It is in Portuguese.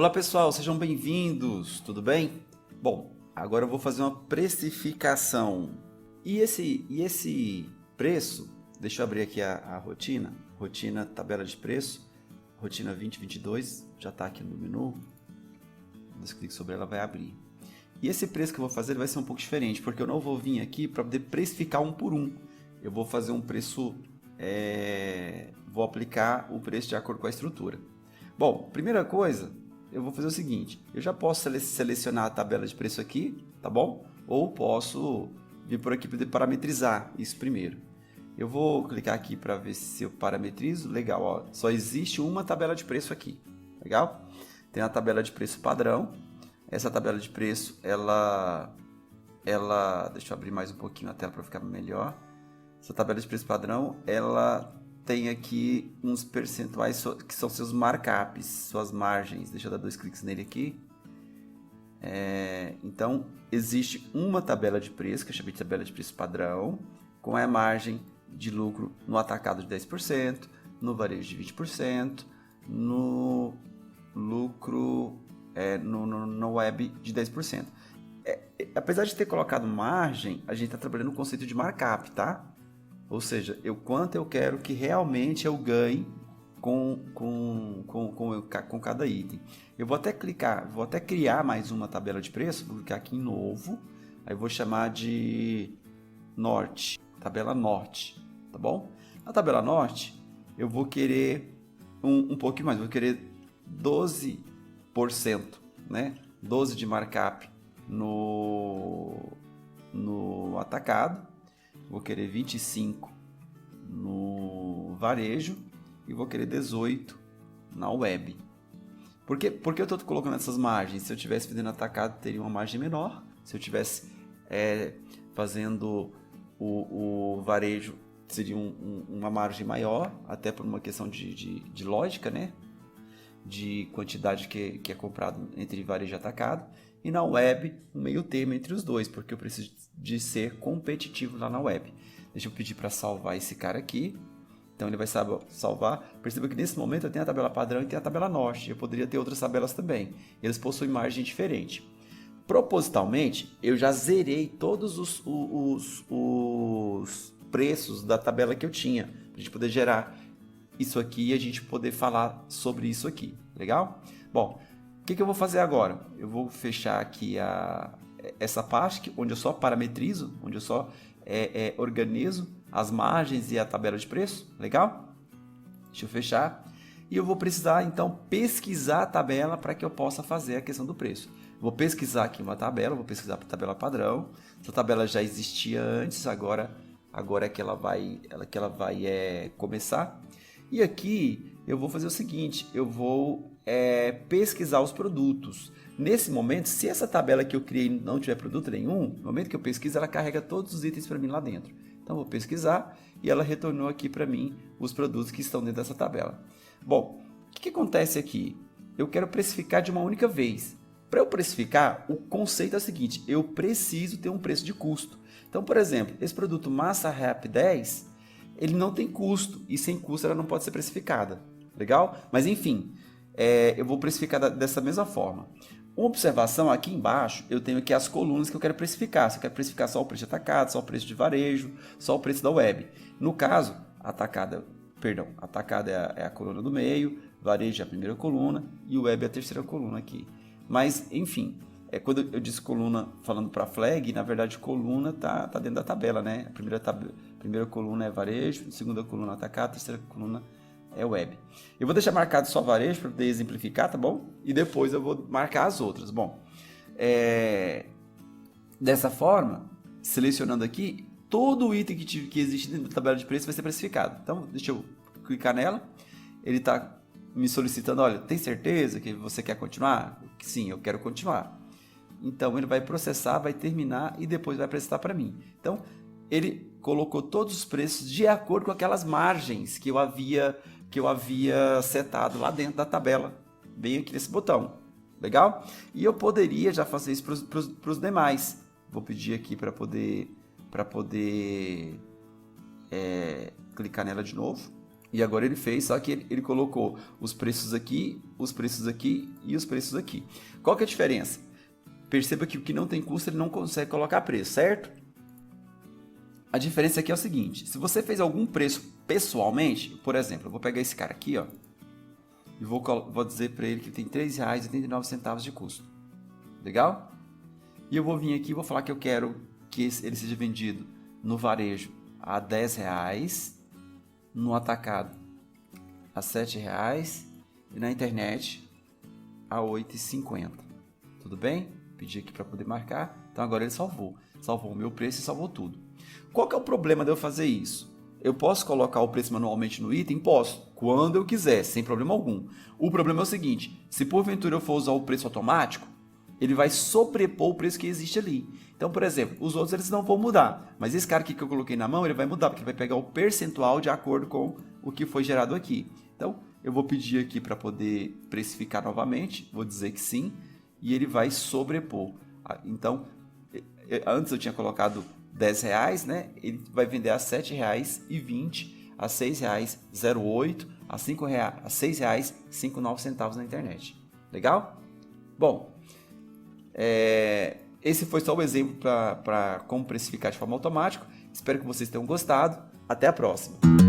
Olá pessoal, sejam bem-vindos, tudo bem? Bom, agora eu vou fazer uma precificação. E esse preço, deixa eu abrir aqui a rotina tabela de preço, rotina 2022, já está aqui no menu, quando eu clico sobre ela vai abrir. E esse preço que eu vou fazer vai ser um pouco diferente, porque eu não vou vir aqui para poder precificar um por um. Eu vou fazer um preço, vou aplicar o preço de acordo com a estrutura. Bom, primeira coisa, eu vou fazer o seguinte, eu já posso selecionar a tabela de preço aqui, tá bom? Ou posso vir por aqui para poder parametrizar isso primeiro. Eu vou clicar aqui para ver se eu parametrizo, legal, ó, só existe uma tabela de preço aqui, legal? Tem a tabela de preço padrão, essa tabela de preço, ela deixa eu abrir mais um pouquinho a tela para ficar melhor. Essa tabela de preço padrão, ela tem aqui uns percentuais que são seus markups, suas margens. Deixa eu dar 2 cliques nele aqui. Então, existe uma tabela de preço, que eu chamei de tabela de preço padrão, com a margem de lucro no atacado de 10%, no varejo de 20%, no lucro no web de 10%. Apesar de ter colocado margem, a gente está trabalhando no conceito de markup, tá? Ou seja, quanto eu quero que realmente eu ganhe com cada item. Eu vou até clicar, vou até criar mais uma tabela de preço, vou clicar aqui em novo, aí vou chamar de norte, tabela norte, tá bom? Na tabela norte, eu vou querer um pouquinho mais, vou querer 12%, né? 12 de markup no atacado, vou querer 25 no varejo e vou querer 18 na web. Por que eu estou colocando essas margens? Se eu estivesse vendendo atacado, teria uma margem menor. Se eu estivesse fazendo o varejo, seria uma margem maior, até por uma questão de lógica, né? De quantidade que é comprado entre varejo e atacado. E na web, um meio termo entre os dois, porque eu preciso de ser competitivo lá na web. Deixa eu pedir para salvar esse cara aqui. Então ele vai salvar. Perceba que nesse momento eu tenho a tabela padrão e tenho a tabela norte. Eu poderia ter outras tabelas também. Eles possuem margem diferente. Propositalmente, eu já zerei todos os preços da tabela que eu tinha. Para a gente poder gerar isso aqui e a gente poder falar sobre isso aqui. Legal? Bom, o que eu vou fazer agora? Eu vou fechar aqui essa parte onde eu só parametrizo, onde eu só organizo as margens e a tabela de preço. Legal? Deixa eu fechar. E eu vou precisar, então, pesquisar a tabela para que eu possa fazer a questão do preço. Vou pesquisar aqui uma tabela, vou pesquisar a tabela padrão. Essa tabela já existia antes, agora é que ela vai começar. E aqui eu vou fazer o seguinte, eu vou pesquisar os produtos. Nesse momento, se essa tabela que eu criei não tiver produto nenhum, no momento que eu pesquiso, ela carrega todos os itens para mim lá dentro. Então, eu vou pesquisar e ela retornou aqui para mim os produtos que estão dentro dessa tabela. Bom, o que acontece aqui? Eu quero precificar de uma única vez. Para eu precificar, o conceito é o seguinte, eu preciso ter um preço de custo. Então, por exemplo, esse produto Massa Rap 10, ele não tem custo, e sem custo ela não pode ser precificada. Legal? Mas enfim, eu vou precificar dessa mesma forma. Uma observação aqui embaixo, eu tenho aqui as colunas que eu quero precificar. Se eu quero precificar só o preço de atacado, só o preço de varejo, só o preço da web. No caso, atacado é a coluna do meio, varejo é a primeira coluna e o web é a terceira coluna aqui. Mas, enfim, quando eu disse coluna falando para flag, na verdade coluna tá dentro da tabela, né? A primeira coluna é varejo, a segunda coluna é atacado, a terceira coluna é web. Eu vou deixar marcado só varejo para poder exemplificar, tá bom? E depois eu vou marcar as outras. Bom, dessa forma, selecionando aqui, todo o item que existe dentro da tabela de preço vai ser precificado. Então, deixa eu clicar nela. Ele está me solicitando, olha, tem certeza que você quer continuar? Sim, eu quero continuar. Então, ele vai processar, vai terminar e depois vai apresentar para mim. Então, ele colocou todos os preços de acordo com aquelas margens que eu havia setado lá dentro da tabela, bem aqui nesse botão. Legal? E eu poderia já fazer isso para os demais. Vou pedir aqui para poder clicar nela de novo. E agora ele fez, só que ele colocou os preços aqui, os preços aqui e os preços aqui. Qual que é a diferença? Perceba que o que não tem custo ele não consegue colocar preço, certo? A diferença aqui é o seguinte, se você fez algum preço pessoalmente, por exemplo, eu vou pegar esse cara aqui, ó, e vou dizer para ele que tem R$ 3,89 de custo. Legal? E eu vou vir aqui e vou falar que eu quero que ele seja vendido no varejo a R$10, no atacado a R$7 e na internet a R$ 8,50. Tudo bem? Pedi aqui para poder marcar. Então agora ele salvou. Salvou o meu preço e salvou tudo. Qual que é o problema de eu fazer isso? Eu posso colocar o preço manualmente no item? Posso, quando eu quiser, sem problema algum. O problema é o seguinte, se porventura eu for usar o preço automático, ele vai sobrepor o preço que existe ali. Então, por exemplo, os outros eles não vão mudar, mas esse cara aqui que eu coloquei na mão, ele vai mudar, porque ele vai pegar o percentual de acordo com o que foi gerado aqui. Então, eu vou pedir aqui para poder precificar novamente, vou dizer que sim, e ele vai sobrepor. Então, antes eu tinha colocado R$10, né? Ele vai vender a R$ 7,20, a R$ 6,08, a R$ 6,59 na internet. Legal? Bom, esse foi só o exemplo para como precificar de forma automática. Espero que vocês tenham gostado. Até a próxima!